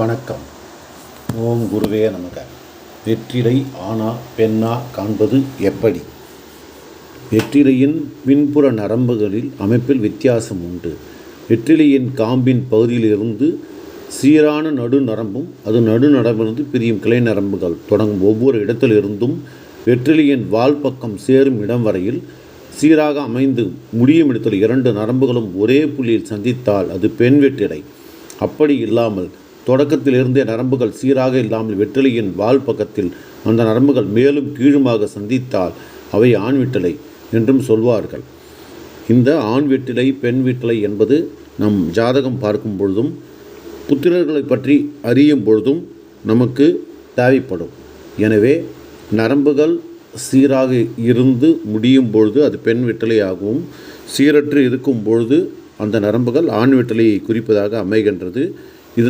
வணக்கம். ஓம் குருவே நமக. வெற்றிலை ஆணா பெண்ணா காண்பது எப்படி? வெற்றிலையின் பின்புற நரம்புகளில் அமைப்பில் வித்தியாசம் உண்டு. வெற்றிலையின் காம்பின் பகுதியிலிருந்து சீரான நடு நரம்பும் அது நடுநரம்பிலிருந்து பிரியும் கிளை நரம்புகள் தொடங்கும் ஒவ்வொரு இடத்திலிருந்தும் வெற்றிலையின் வால் பக்கம் சேரும் இடம் வரையில் சீராக அமைந்து முடியும் இடத்தில் இரண்டு நரம்புகளும் ஒரே புள்ளியில் சந்தித்தால் அது பெண் வெற்றிலை. அப்படி இல்லாமல் தொடக்கத்திலிருந்தே நரம்புகள் சீராக இல்லாமல் வெற்றிலையின் வால் பக்கத்தில் அந்த நரம்புகள் மேலும் கீழுமாக சந்தித்தால் அவை ஆண் வெற்றிலை என்றும் சொல்வார்கள். இந்த ஆண் வெற்றிலை பெண் வெற்றிலை என்பது நம் ஜாதகம் பார்க்கும் பொழுதும் புத்திரர்களை பற்றி அறியும் பொழுதும் நமக்கு தேவைப்படும். எனவே நரம்புகள் சீராக இருந்து முடியும் பொழுது அது பெண் வெற்றிலையாகவும், சீரற்று இருக்கும் பொழுது அந்த நரம்புகள் ஆண் வெற்றிலையை குறிப்பதாக அமைகின்றது.